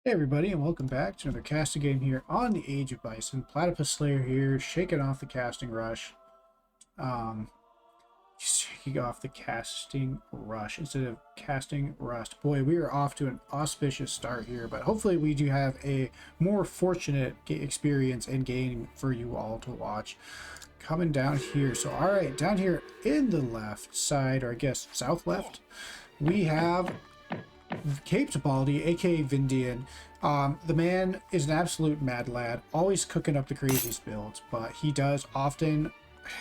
Hey everybody, and welcome back to another casting game here on the Age of Bison. Platypus Slayer here, shaking off the casting rush. Um, Shaking off the casting rush instead of casting rust. Boy, we are off to an auspicious start here, but hopefully we do have a more fortunate experience and game for you all to watch. Coming down here, so alright, down here in the left side, or I guess south left, we have Capability, aka Vindian. The man is an absolute mad lad, always cooking up the craziest builds, but he does often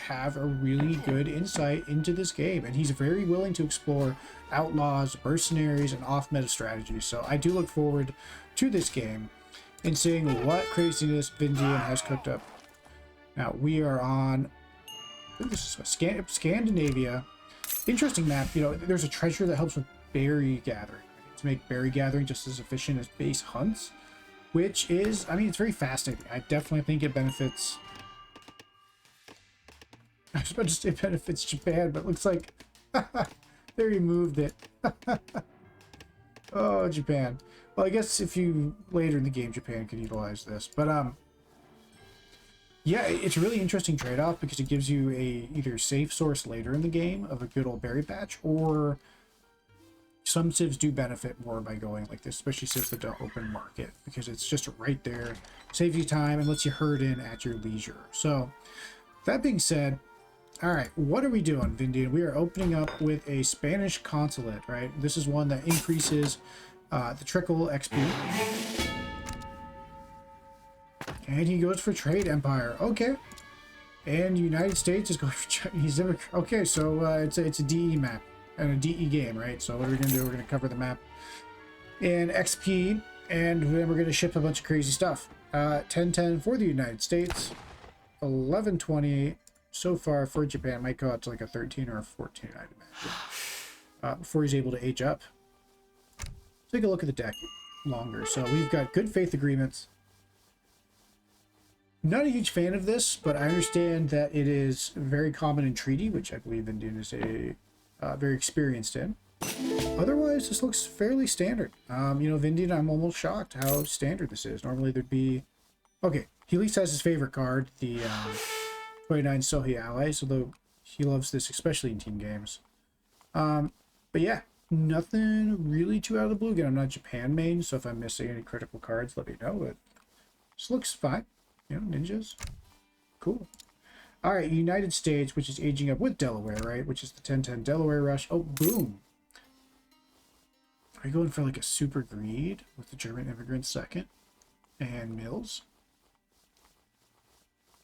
have a really good insight into this game, and he's very willing to explore outlaws, mercenaries, and off-meta strategies. So I do look forward to this game and seeing what craziness Vindian has cooked up. Now we are on, I think this is Scandinavia. Interesting map. You know, there's a treasure that helps with berry gathering, to make berry gathering just as efficient as base hunts, which is, I mean, it's very fascinating. I definitely think it benefits, I was about to say benefits Japan, but it looks like they removed it. Oh, Japan. Well, I guess if you later in the game, Japan could utilize this, but yeah, it's a really interesting trade-off because it gives you a either safe source later in the game of a good old berry patch, or some civs do benefit more by going like this, especially civs that don't open market, because it's just right there, saves you time and lets you herd in at your leisure. So that being said, all right, what are we doing, Vindian? We are opening up with a Spanish consulate, right? This is one that increases the trickle XP. And he goes for Trade Empire. Okay. And United States is going for Chinese immigrant. Okay, so it's a DE map and a DE game, right? So what are we going to do? We're going to cover the map and XP, and then we're going to ship a bunch of crazy stuff. 1010 for the United States, 1120 so far for Japan. Might go out to like a 13 or a 14, I'd imagine, before he's able to age up. Take a look at the deck longer. So we've got good faith agreements. Not a huge fan of this, but I understand that it is very common in treaty, which I believe Indian is a very experienced in. Otherwise, this looks fairly standard. You know, Vindian, I'm almost shocked how standard this is. Normally there'd be... Okay, he at least has his favorite card, the 29 Sohi Allies, although he loves this, especially in team games. But yeah, nothing really too out of the blue. Again, I'm not Japan main, so if I'm missing any critical cards, let me know, but this looks fine. You know, ninjas. Cool. All right, United States, which is aging up with Delaware, right? Which is the 1010 Delaware Rush. Oh, boom. Are you going for like a super greed with the German immigrants second? And Mills?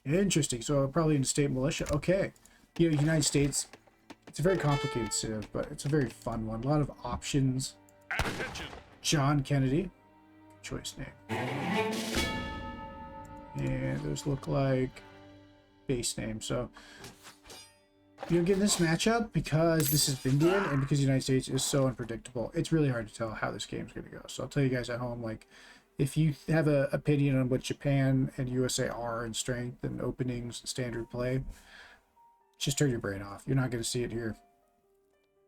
Interesting. So probably into state militia. Okay. You know, United States, it's a very complicated civ, but it's a very fun one. A lot of options. Attention. John Kennedy. Choice name. And those look like base names. So you're getting this matchup because this is Vindian and because the United States is so unpredictable. It's really hard to tell how this game's going to go. So I'll tell you guys at home, like, if you have an opinion on what Japan and USA are in strength and openings and standard play, just turn your brain off. You're not going to see it here.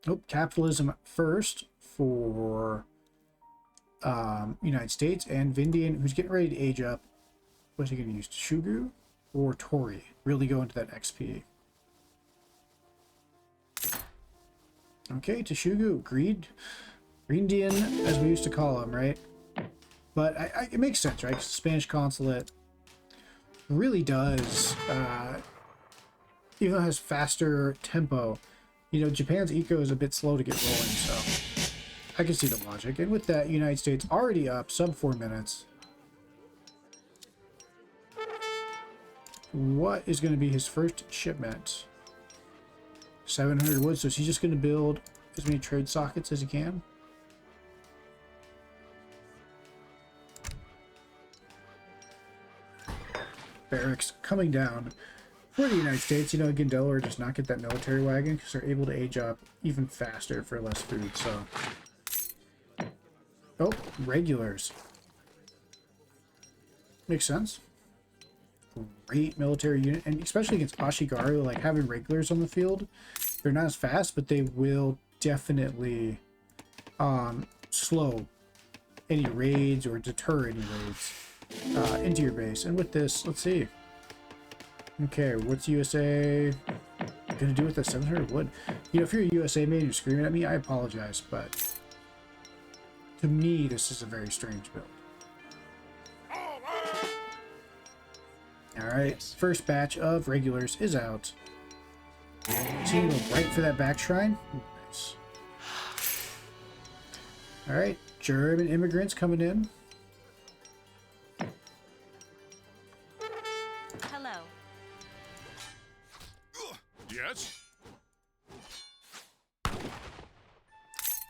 Oh, capitalism first for United States, and Vindian, who's getting ready to age up. What's he going to use? Shugu or Tori? Really go into that XP. Okay, Teshugu, Greendian, as we used to call him, right? But it makes sense, right? 'Cause the Spanish consulate really does, even though it has faster tempo, you know, Japan's eco is a bit slow to get rolling, so I can see the logic. And with that, United States already up, sub 4 minutes. What is going to be his first shipment? 700 wood, so he's just going to build as many trade sockets as he can. Barracks coming down for the United States. You know, again, Delaware does not get that military wagon because they're able to age up even faster for less food, so... Oh, regulars. Makes sense. Great military unit, and especially against Ashigaru, like having regulars on the field, they're not as fast, but they will definitely slow any raids or deter any raids into your base. And with this, let's see. Okay, what's USA gonna do with the 700 wood? You know, if you're a USA man and you're screaming at me, I apologize, but to me, this is a very strange build. Alright, first batch of regulars is out. So you go right for that back shrine. Ooh, nice. Alright, German immigrants coming in. Hello. Yes? A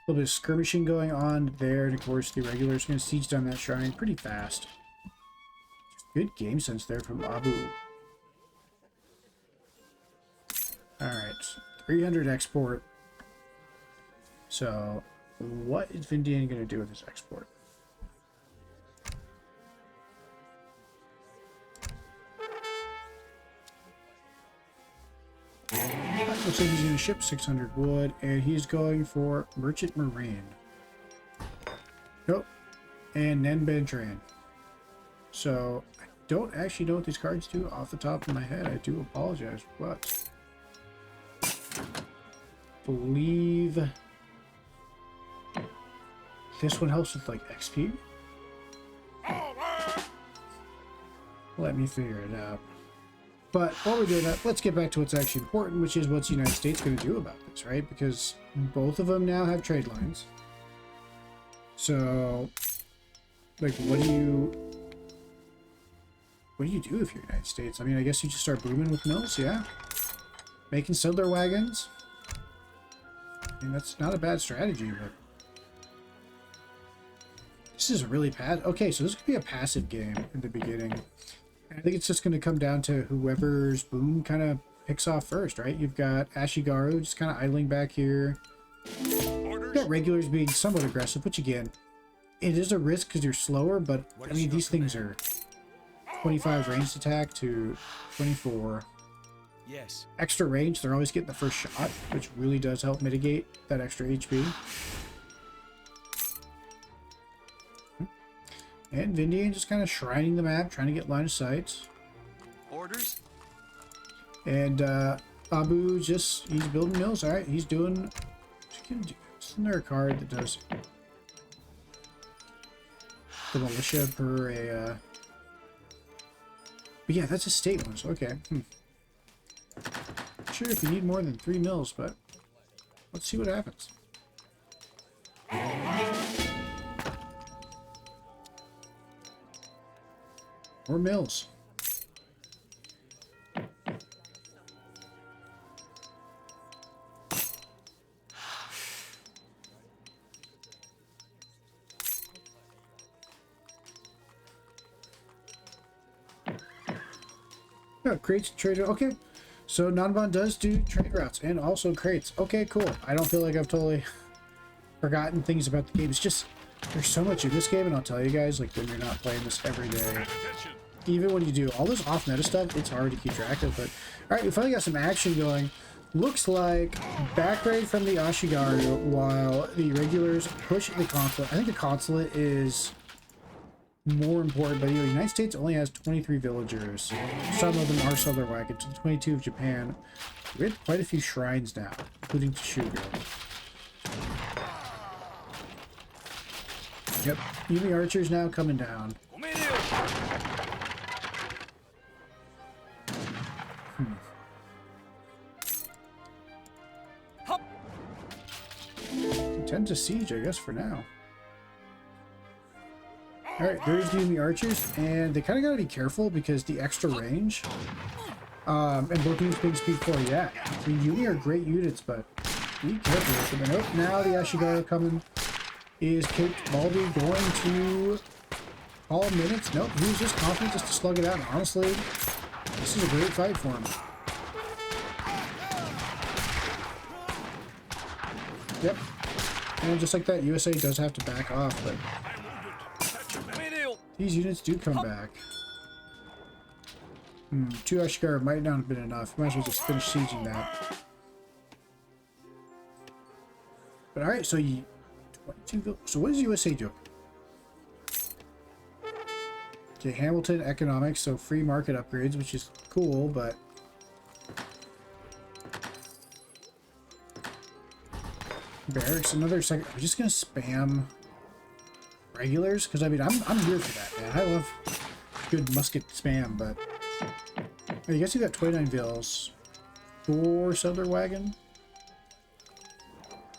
little bit of skirmishing going on there, and of course the regulars are going to siege down that shrine pretty fast. Good game sense there from Abu. Alright, 300 export. So, what is Vindian going to do with this export? Looks like he's going to ship 600 wood, and he's going for Merchant Marine. Nope. And Nenben Train. So, I don't actually know what these cards do off the top of my head. I do apologize, but believe this one helps with like XP. Let me figure it out. But while we're doing that, let's get back to what's actually important, which is what's the United States going to do about this, right? Because both of them now have trade lines. So, like, what do you do if you're United States? I mean, I guess you just start booming with mills, yeah? Making settler wagons. I mean, that's not a bad strategy, but this is really bad. Okay, so this could be a passive game in the beginning. I think it's just going to come down to whoever's boom kind of picks off first, right? You've got Ashigaru just kind of idling back here. You've got regulars being somewhat aggressive, which again, it is a risk because you're slower, but I mean, these things are 25 ranged attack to 24. Yes. Extra range, they're always getting the first shot, which really does help mitigate that extra HP. And Vindian just kind of shrining the map, trying to get line of sight. Orders? And Abu he's building mills. Alright, he's doing... Isn't there a card that does the militia per a... But yeah, that's a state one, so okay. Not sure if you need more than 3 mills, but let's see what happens. More mills. Yeah, crates, trade. Okay, so Nanban does do trade routes and also crates. Okay, cool. I don't feel like I've totally forgotten things about the game. It's just there's so much in this game, and I'll tell you guys, like when you're not playing this every day, even when you do all this off-meta stuff, it's hard to keep track of. But all right, we finally got some action going. Looks like back raid from the Ashigaru while the regulars push the consulate. I think the consulate is more important, but the United States only has 23 villagers. Some of them are settler wagons. 22 of Japan. We have quite a few shrines now, including Teshugo. Yep, Yumi archers now coming down. Tend to siege, I guess, for now. Alright, there's the Yumi archers, and they kind of got to be careful because the extra range, and both units being speed 4, yeah. I mean, Yumi are great units, but be careful with them. And oh, now the Ashigaru coming. Is Kate Baldy going to call minutes? Nope, he was just confident just to slug it out. And honestly, this is a great fight for him. Yep. And just like that, USA does have to back off, but these units do come back. 2 Ashigaru might not have been enough. Might as well just finish sieging that. But alright, so you... So what does USA do? Okay, Hamilton economics, so free market upgrades, which is cool, but barracks, another second. We're just gonna spam regulars because I mean I'm here for that, man. I love good musket spam, but I guess you got 29 vills, 4 settler wagon,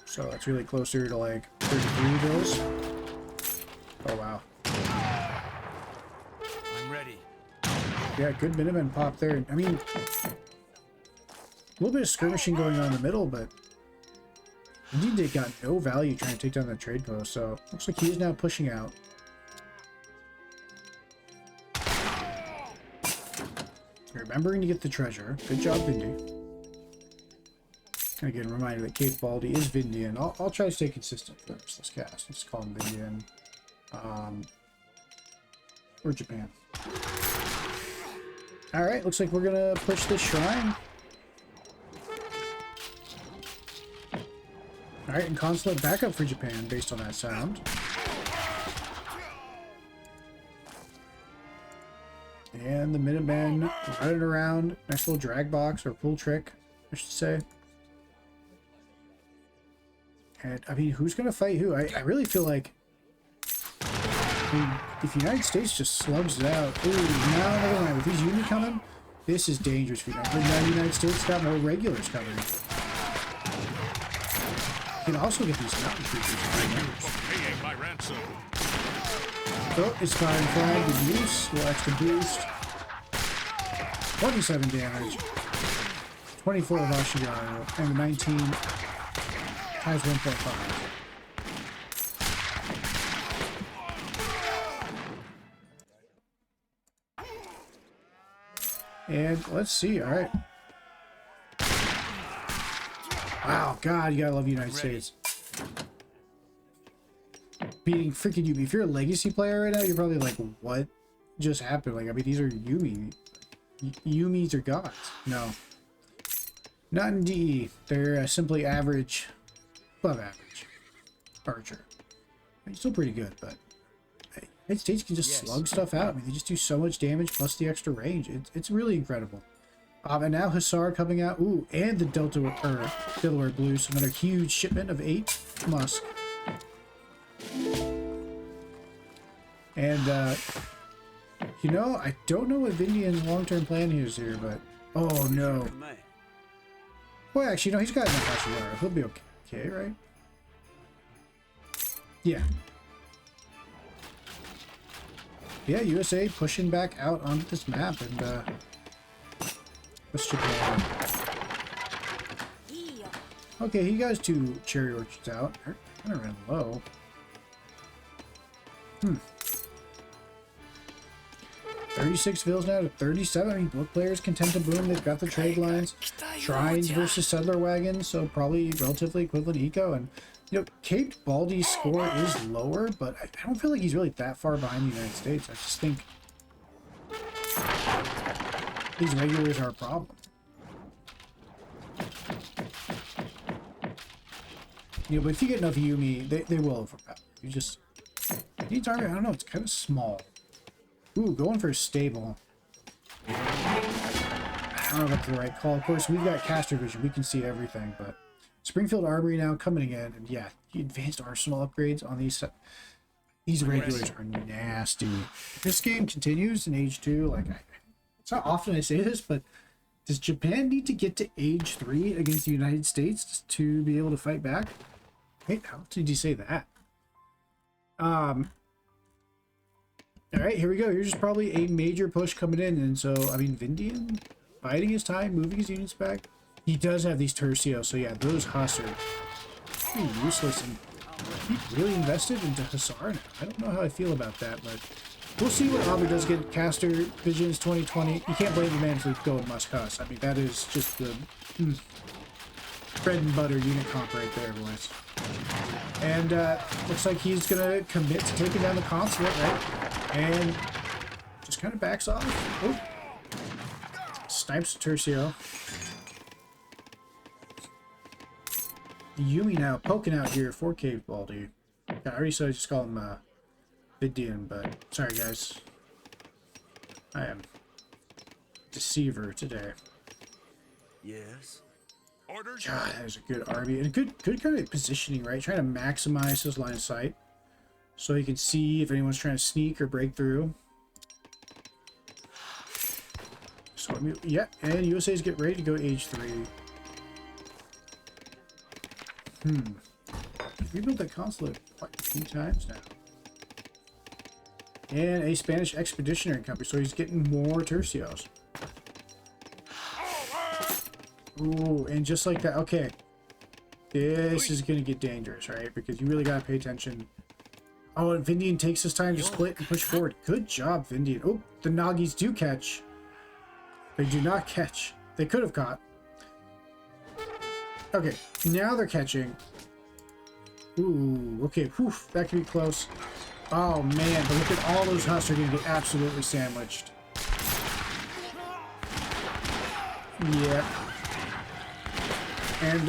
so that's really closer to like 33 vills. Oh wow. I'm ready. Yeah, good Minutemen pop there. I mean, a little bit of skirmishing going on in the middle, but indeed they got no value trying to take down that trade post, so looks like he is now pushing out. Remembering to get the treasure. Good job, Vindy. Again, reminder that Cape Baldy is Vindian. I'll try to stay consistent for this cast. Let's call him Vindian. Or Japan. Alright, looks like we're gonna push this shrine. Alright, and consulate backup for Japan based on that sound. And the Minutemen running around. Nice little drag box or pull trick, I should say. And I mean, who's gonna fight who? I really feel like, I mean, if the United States just slugs it out. Ooh, now never mind. With these Uni coming, this is dangerous for United. But now the United States got more regulars coming. You can also get these mountain creatures. Oh, it's firing flag. Good use. Little extra boost. 27 damage. 24 of Ashigaru. And 19 times 1.5. And let's see. All right. Wow, God, you gotta love the United States. Beating freaking Yumi. If you're a legacy player right now, you're probably like, what just happened? Like, I mean, these are Yumi. Yumis are gods. No. Not in DE. They're simply average, above average archer. I mean, still pretty good, but United States can just slug stuff out. I mean, they just do so much damage plus the extra range. It's really incredible. And now Hussar coming out. Ooh, and the Delaware Blues. Another huge shipment of 8 musk. And, you know, I don't know what Vindian's long-term plan is here, but... Oh, no. Well, actually, no, he's got enough Ashigaru. He'll be okay, right? Yeah. Yeah, USA pushing back out onto this map, and, what's Japan? Okay, he got his 2 cherry orchards out. They're kind of ran low. 36 vills now to 37. I mean, both players content to boom. They've got the trade lines. Shrines versus settler wagons, so probably relatively equivalent eco. And, you know, Cape Baldy's score is lower, but I don't feel like he's really that far behind the United States. I just think these regulars are a problem. You know, but if you get enough Yumi, they will overpower. You just need target. I don't know. It's kind of small. Ooh, going for a stable. I don't know if that's the right call. Of course, we've got caster vision. We can see everything, but Springfield Armory now coming in, and yeah, the advanced arsenal upgrades on these regulars are nasty. If this game continues in Age 2, like, it's not often I say this, but does Japan need to get to Age 3 against the United States to be able to fight back? Wait, how did you say that? Alright, here we go. Here's probably a major push coming in, and so, I mean, Vindian biding his time, moving his units back. He does have these Tercio, so yeah, those Huss are pretty useless, and he really invested into Hussar now. I don't know how I feel about that, but we'll see what Aubrey does get. Caster Visions 2020. You can't blame the man for going Musk Huss. I mean, that is just the bread and butter unit comp right there, boys. And looks like he's gonna commit to taking down the consulate, right? And just kind of backs off. Oh. Snipes Tercio. Yumi now poking out here for Cave Baldy. I already said I just call him Vidian, but sorry guys. I am deceiver today. Yes. Orders? God, that is a good RB. And good kind of positioning, right? Trying to maximize his line of sight. So you can see if anyone's trying to sneak or break through. So, I mean, yeah, and USA's getting ready to go age 3. We've rebuilt that consulate quite a few times now. And a Spanish expeditionary company, so he's getting more tercios. Ooh, and just like that, okay. This is going to get dangerous, right? Because you really got to pay attention. Oh, and Vindian takes his time to split and push forward. Good job, Vindian. Oh, the Nagis do catch. They do not catch. They could have caught. Okay, now they're catching. Ooh, okay, whew, that could be close. Oh, man, but look at all those Husks are going to get absolutely sandwiched. Yeah. And,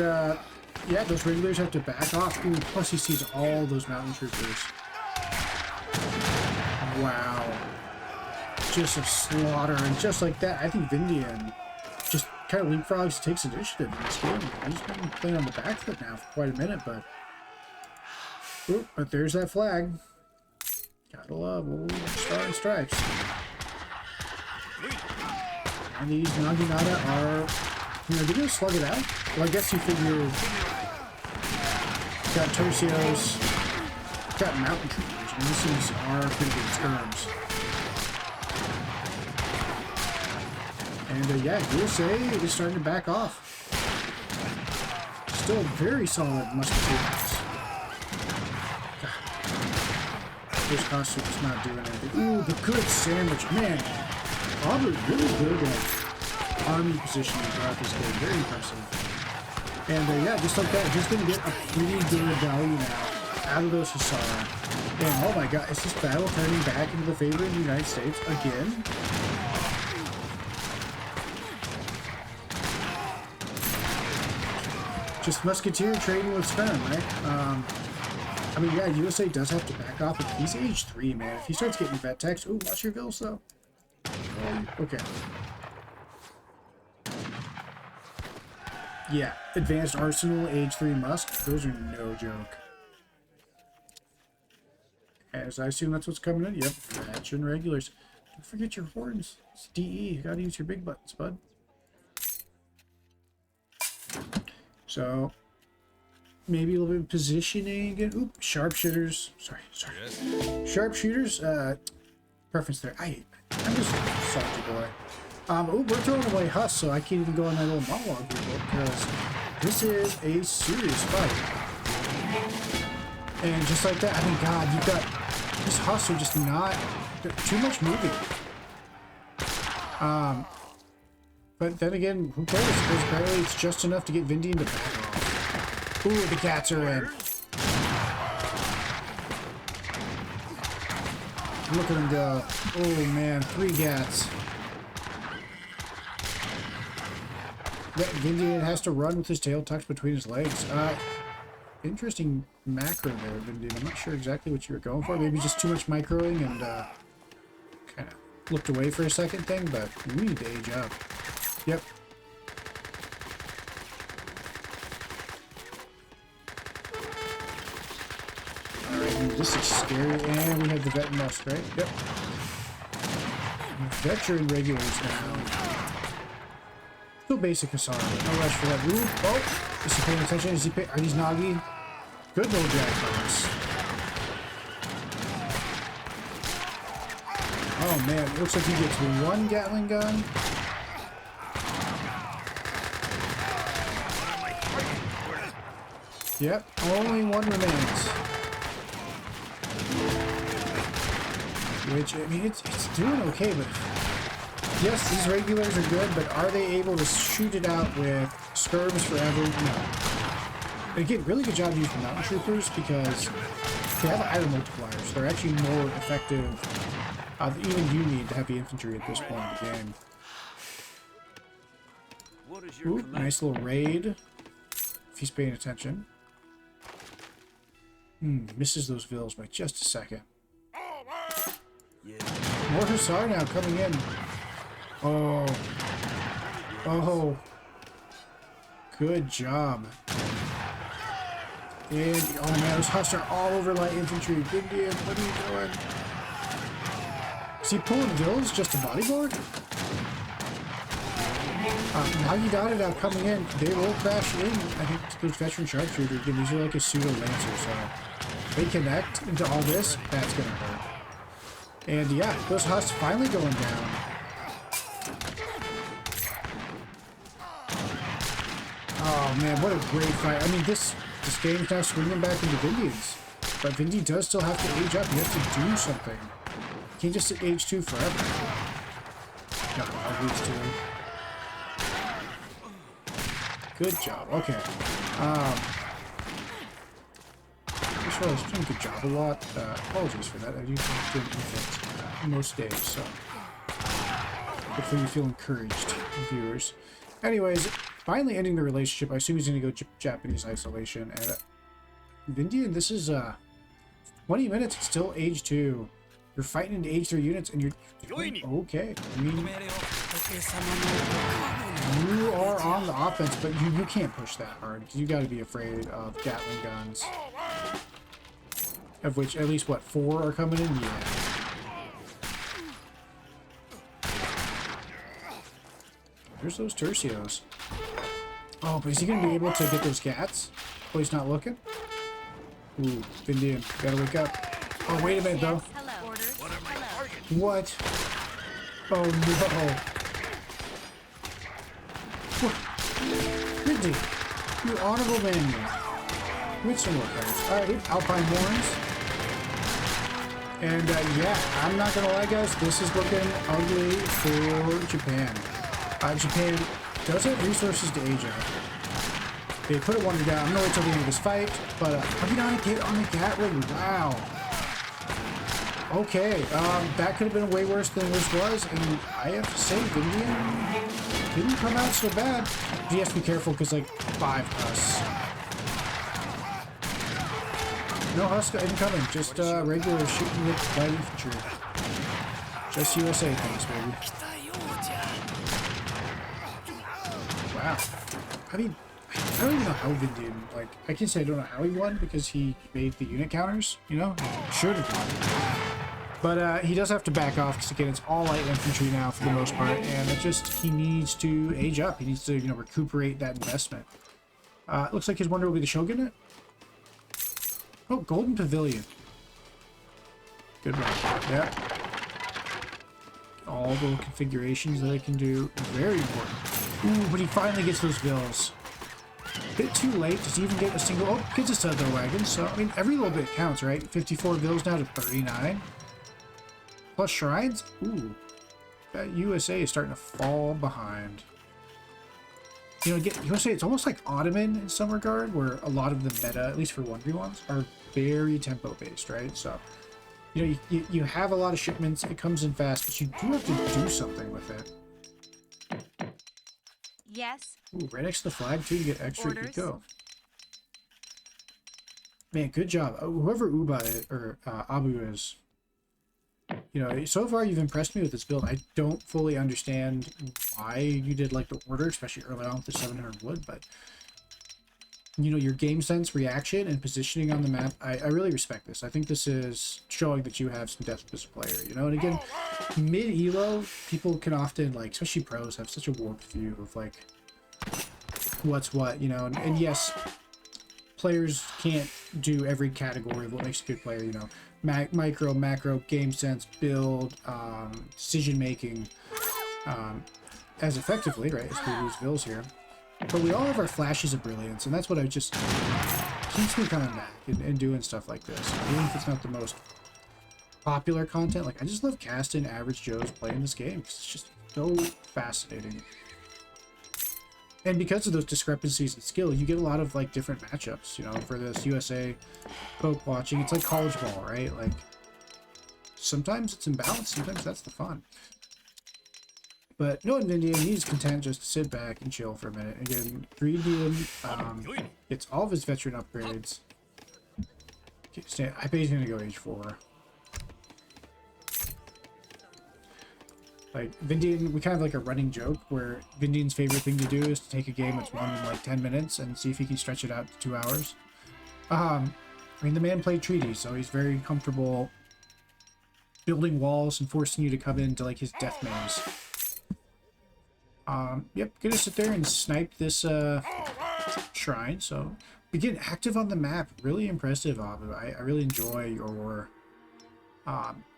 yeah, those regulars have to back off. Ooh, plus he sees all those mountain troopers. Wow. Just a slaughter. And just like that, I think Vindian just kind of leapfrogs, takes initiative in this game. He's been playing on the back foot now for quite a minute, but... Ooh, but there's that flag. Gotta love old Star and Stripes. And these Naginata are... You know, they're gonna slug it out. Well, I guess you figure... Got tercios, got mountain troopers, and these are pretty good terms. And yeah, USA is starting to back off. Still very solid musketeers. This costume is not doing anything. Ooh, the good sandwich, man. Aubrey really good at army positioning throughout this game. Very impressive. And yeah, just like that, he's going to get a pretty good value now out of those Hussar. And oh my god, is this battle turning back into the favor of the United States again? Just musketeer trading with Sperm, right? I mean, yeah, USA does have to back off, but he's age 3, man. If he starts getting vet techs, ooh, watch your vills, though. Okay. Yeah, advanced arsenal, age 3 musk, those are no joke. As I assume that's what's coming in. Yep, action regulars. Don't forget your horns. It's DE. You gotta use your big buttons, bud. So, maybe a little bit of positioning again. Oop, sharpshooters. Sorry. Yes. Sharpshooters, preference there. I'm just a salty boy. Oh, we're throwing away Huss, so I can't even go on that little monologue here, because this is a serious fight. And just like that, I mean, God, you've got... These Huss are just not... Too much moving. But then again, who cares? Because apparently it's just enough to get Vindian to back off. Ooh, the cats are in. Look at him go. Oh, man, 3 gats. Vindian has to run with his tail tucked between his legs. Interesting macro there, Vindian. I'm not sure exactly what you were going for. Maybe just too much microing and kind of looked away for a second thing, but we need to age up. Yep. Alright, this is scary. And we have the vet and musk, right? Yep. Veteran regulars now. Still basic Hussar. No rush for that. Ooh, oh! Is he paying attention? Is he pay? Are these Nagi? Good little jackpots. Oh man, it looks like he gets 1 Gatling gun. Yep, only 1 remains. Which, I mean, it's doing okay, but... Yes, these regulars are good, but are they able to shoot it out with skirms forever? No. And again, really good job using the mountain troopers because they have higher multipliers. They're actually more effective than even you need heavy infantry at this point in the game. Ooh, nice little raid. If he's paying attention. Misses those vills by just a second. more Hussar now coming in. Oh. Oh. Good job. And, oh man, those Hussar all over light infantry. Indian, what are you doing? Is he pulling Vills just to bodyboard? Nagidata now coming in. They will crash in. I think those veteran sharpshooter. Again, these are like a pseudo lancer, so they connect into all this. That's gonna hurt. And yeah, those Husks finally going down. Oh man, what a great fight. I mean, this game's now swinging back into Vindians. But Vindy does still have to age up. He has to do something. He can't just sit age 2 forever. No, I'll age 2. Good job. Okay. First of all, I was doing a good job a lot. Apologies for that. I do think I'm doing it most days, so hopefully you feel encouraged, viewers. Anyways, finally ending the relationship. I assume he's going to go Japanese isolation. And Vindian, this is 20 minutes. It's still age 2. You're fighting into age 3 units, and you're okay. I mean, you are on the offense, but you can't push that hard. You got to be afraid of Gatling guns, of which at least what 4 are coming in. Yeah. There's those Tercios. Oh, but is he gonna be able to get those cats? Oh, he's not looking. Ooh, Vindian, gotta wake up. Oh, wait a minute though. What? Oh no. Vindy, you honorable man. With some more cards. Alright, Alpine Horns. And yeah, I'm not gonna lie, guys, this is looking ugly for Japan. Japan does have resources to age up. They put a wonder down. I'm gonna wait till the end of this fight, but I'm gonna get on the Gatling. Wow. Okay, that could have been way worse than this was, and I have to say, Vindian didn't come out so bad. You have to be careful because like 5 Husks. No Husk incoming, just regular shooting with light infantry. Just USA things, baby. Wow. I mean, I don't even know how Vindian, like, I can say I don't know how he won because he made the unit counters, you know? Should have won. But he does have to back off because, again, it's all light infantry now for the most part, and it just, he needs to age up. He needs to, you know, recuperate that investment. It looks like his wonder will be the Shogunate. Oh, Golden Pavilion. Good one. Yeah. All the configurations that I can do. Very important. Ooh, but he finally gets those bills. Bit too late. Does he even get a single? Oh, gets a Southern wagon. So, I mean, every little bit counts, right? 54 bills now to 39. Plus shrines. Ooh. That USA is starting to fall behind. You know, again, USA, it's almost like Ottoman in some regard, where a lot of the meta, at least for 1v1s, are very tempo-based, right? So, you know, you have a lot of shipments, it comes in fast, but you do have to do something with it. Yes. Ooh, right next to the flag, too, you get extra eco. Orders. Man, good job. Whoever Uba is, or Abu is, you know, so far you've impressed me with this build. I don't fully understand why you did like the order, especially early on with the 700 wood, but you know, your game sense, reaction, and positioning on the map, I really respect this. I think this is showing that you have some depth as a player, you know? And again, mid-elo, people can often, like, especially pros, have such a warped view of, like, what's what, you know? And yes, players can't do every category of what makes a good player, you know? Micro, macro, game sense, build, decision-making, as effectively, right, as we use bills here. But we all have our flashes of brilliance, and that's what I just keeps me coming back and doing stuff like this. Even if it's not the most popular content, like I just love casting average Joes playing this game because it's just so fascinating. And because of those discrepancies in skill, you get a lot of like different matchups, you know, for this USA folk watching. It's like college ball, right? Like sometimes it's imbalanced, sometimes that's the fun. But no Vindian, he's content just to sit back and chill for a minute. Again, Greedian gets all of his veteran upgrades. I bet he's gonna go age 4. Like, Vindian, we kind of like a running joke where Vindian's favorite thing to do is to take a game that's won in like 10 minutes and see if he can stretch it out to 2 hours. I mean, the man played treaties, so he's very comfortable building walls and forcing you to come into like his death maze. Yep, gonna sit there and snipe this shrine. So begin active on the map. Really impressive, Abu. I really enjoy your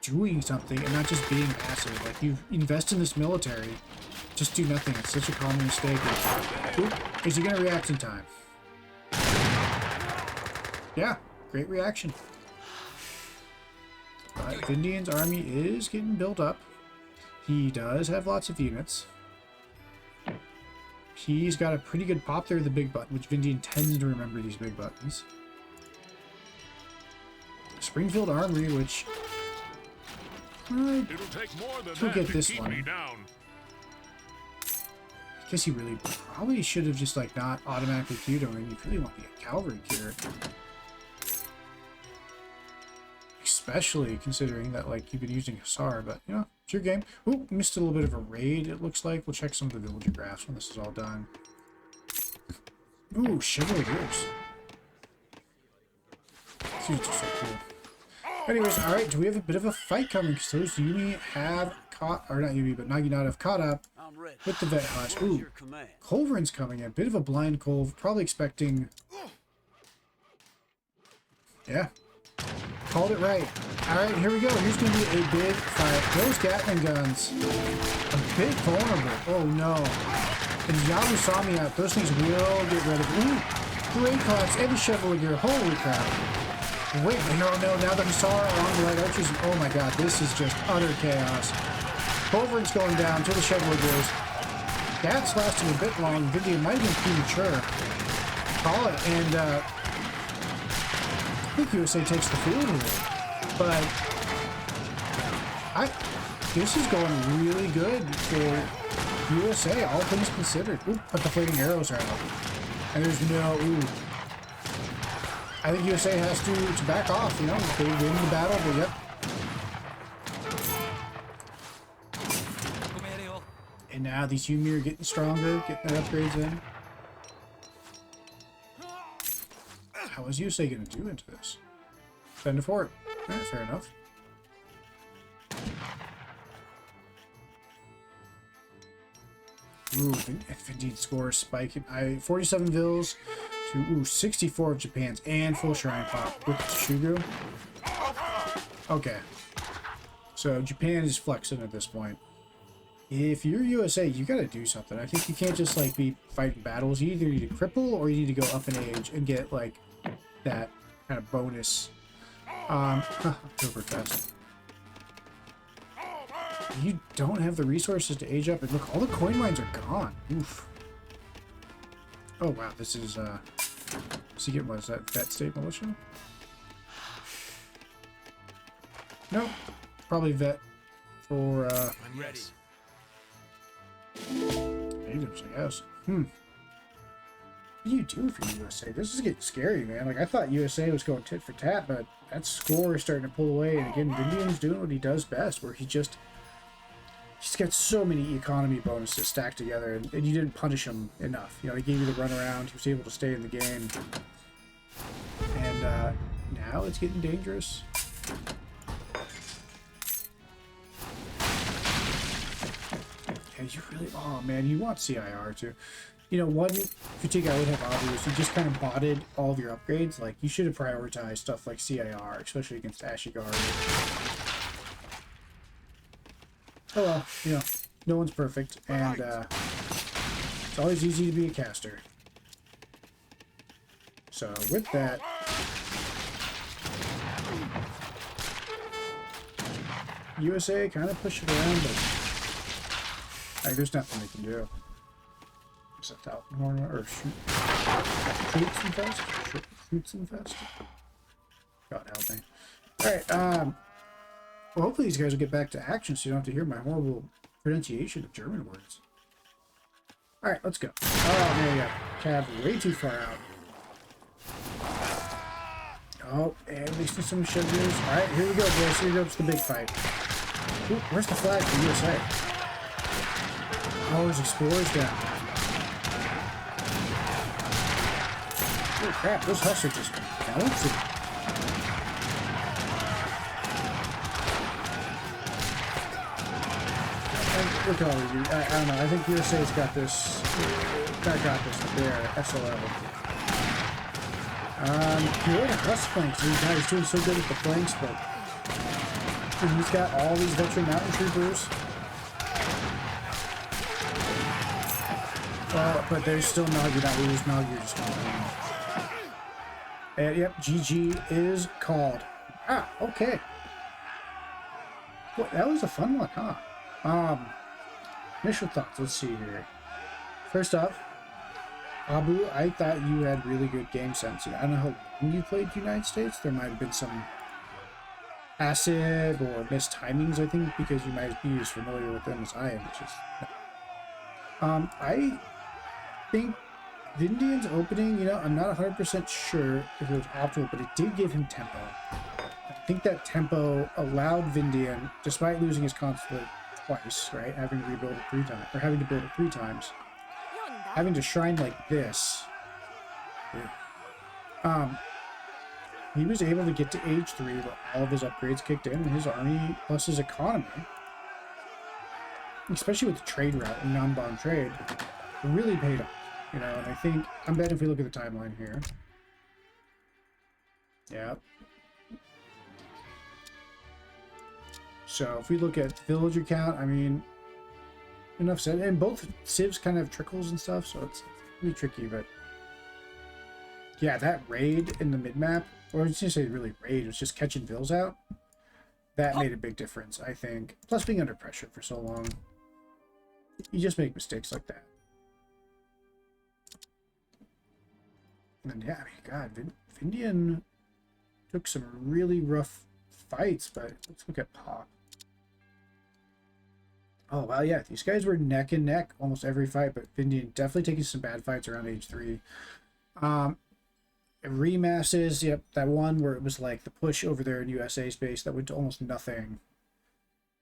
doing something and not just being passive. Like, you invest in this military, just do nothing. It's such a common mistake. Oop, is he gonna react in time? Yeah, great reaction. But Vindian's army is getting built up. He does have lots of units. He's got a pretty good pop there, the big button, which Vindian tends to remember these big buttons. Springfield Armory, which It'll take more than he'll that get to this keep one. me down. I guess he really probably should have just like not automatically queued him, and you really want to get cavalry here. Especially considering that like you've been using Hussar, but you know, it's your game. Ooh, missed a little bit of a raid, it looks like. We'll check some of the villager graphs when this is all done. Ooh, Chevaliers. This is just so cool. Anyways, alright, do we have a bit of a fight coming? Because those Uni have caught, or not Uni, but Naginata have caught up I'm ready. with the vet hush. What's Ooh, your command? Culverin's coming in. Bit of a blind Culve, probably expecting. Yeah. Called it right. Alright, here we go. Here's going to be a big fight. Those Gatling guns. A bit vulnerable. Oh no. And Yabu saw me out. Those things will get rid of. Ooh, great collapse. And the Chevalier. Holy crap. Wait, no, now the Hussar along the light archers. Oh my god, this is just utter chaos. Culverin's going down to the Chevaliers. That's lasting a bit long. Vindian might have been premature. Call it, and I think USA takes the field here. But this is going really good for USA, all things considered. Ooh, but the flaming arrows are out. And there's no, ooh. I think USA has to back off, you know, they win the battle, but yep. And now these Yumi are getting stronger, getting their upgrades in. How is USA going to do into this? 10 to 4. Alright, fair enough. Ooh, Vindian scores spiking. 47 Vills to 64 of Japan's and full shrine pop with Shugu. Okay. So Japan is flexing at this point. If you're USA, you gotta do something. I think you can't just like be fighting battles. You either need to cripple or you need to go up in age and get like that kind of bonus. Oktoberfest. You don't have the resources to age up, and look, all the coin mines are gone. Oof. Oh wow, this is Secret, what is that? Vet State Militia? No, probably Vet for I'm ready. natives, I guess. What do you do for USA? This is getting scary, man. Like, I thought USA was going tit for tat, but that score is starting to pull away. And again, Vindian's doing what he does best, where he's got so many economy bonuses stacked together, and you didn't punish him enough. You know, he gave you the run around. He was able to stay in the game. And now it's getting dangerous. And you really, oh man, you want CIR too. You know, one critique I would have Abu is you just kind of botted all of your upgrades. Like, you should have prioritized stuff like CIR, especially against Ashigar. Oh well, you know, no one's perfect, and it's always easy to be a caster. So with that, USA kind of push it around, but there's nothing they can do. Is that out or shoot? Schutzenfest? God help me. Alright, well, hopefully these guys will get back to action so you don't have to hear my horrible pronunciation of German words. Alright, let's go. Oh, there you go. Cav way too far out. Oh, and we see some Chevaliers. Alright, here we go, boys. Here comes the big fight. Ooh, where's the flag for USA? Oh, his explorer's down. Oh crap, those husks are just bouncing. And look at all of you. I don't know. I think USA's got this. Got this up there. SOL. Good Husk flanks. He's doing so good with the flanks, but he's got all these veteran mountain troopers. But there's still Nog. You're not lose Nog. You're just going to win. And yep, GG is called. Ah, okay. Well, that was a fun one, huh? Initial thoughts. Let's see here. First off, Abu, I thought you had really good game sense. I don't know how long you played United States. There might have been some passive or missed timings, I think, because you might be as familiar with them as I am, which is... I think Vindian's opening, I'm not 100% sure if it was optimal, but it did give him tempo. I think that tempo allowed Vindian, despite losing his consulate twice, right, having to rebuild it 3 times, or having to build it 3 times, having to shrine like this, he was able to get to age 3 where all of his upgrades kicked in, and his army plus his economy, especially with the trade route and non-bond trade, really paid off. And I think, I'm betting if we look at the timeline here. Yeah. So if we look at villager count, I mean, enough said. And both civs kind of have trickles and stuff, so it's really tricky, but yeah, that raid in the mid-map, or I was gonna say really raid, it was just catching vills out. That made a big difference, I think. Plus being under pressure for so long. You just make mistakes like that. And yeah, I mean, God, Vindian took some really rough fights, but let's look at Pop. Oh, well, yeah, these guys were neck and neck almost every fight, but Vindian definitely taking some bad fights around age 3. Remasses, yep, that one where it was like the push over there in USA space that went to almost nothing.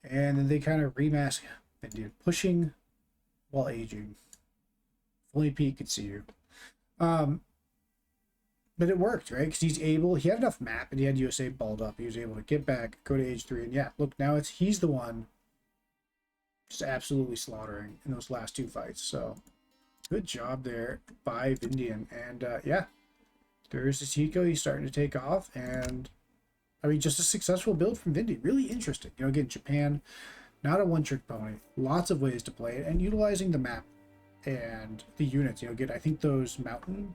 And then they kind of remask Vindian pushing while aging. If only Pete could see you. But it worked, right? Because he had enough map and he had USA balled up. He was able to get back, go to age 3, and yeah, look, now he's the one just absolutely slaughtering in those last 2 fights. So good job there by Vindian. And yeah, there's this Hiko. He's starting to take off, and I mean, just a successful build from Vindian. Really interesting. Again, Japan, not a one-trick pony. Lots of ways to play it, and utilizing the map and the units. Again, I think those mountain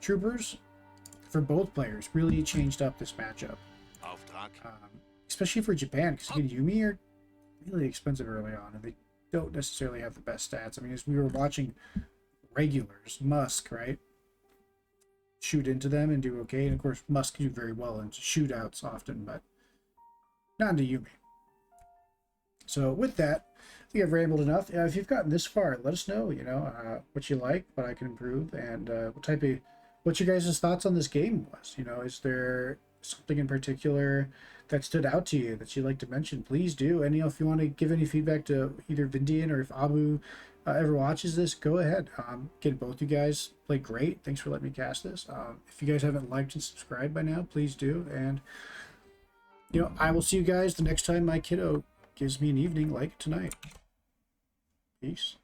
troopers for both players really changed up this matchup, especially for Japan, because again, Yumi are really expensive early on, and they don't necessarily have the best stats. I mean, as we were watching regulars, Musk, right, shoot into them and do okay, and of course Musk do very well in shootouts often, but not into Yumi. So with that, I think I've rambled enough. If you've gotten this far, let us know, what you like, what I can improve, and what your guys' thoughts on this game was. Is there something in particular that stood out to you that you'd like to mention? Please do. And if you want to give any feedback to either Vindian or if Abu ever watches this, go ahead. Again, both you guys played great. Thanks for letting me cast this. If you guys haven't liked and subscribed by now, please do. And I will see you guys the next time my kiddo gives me an evening like tonight. Peace.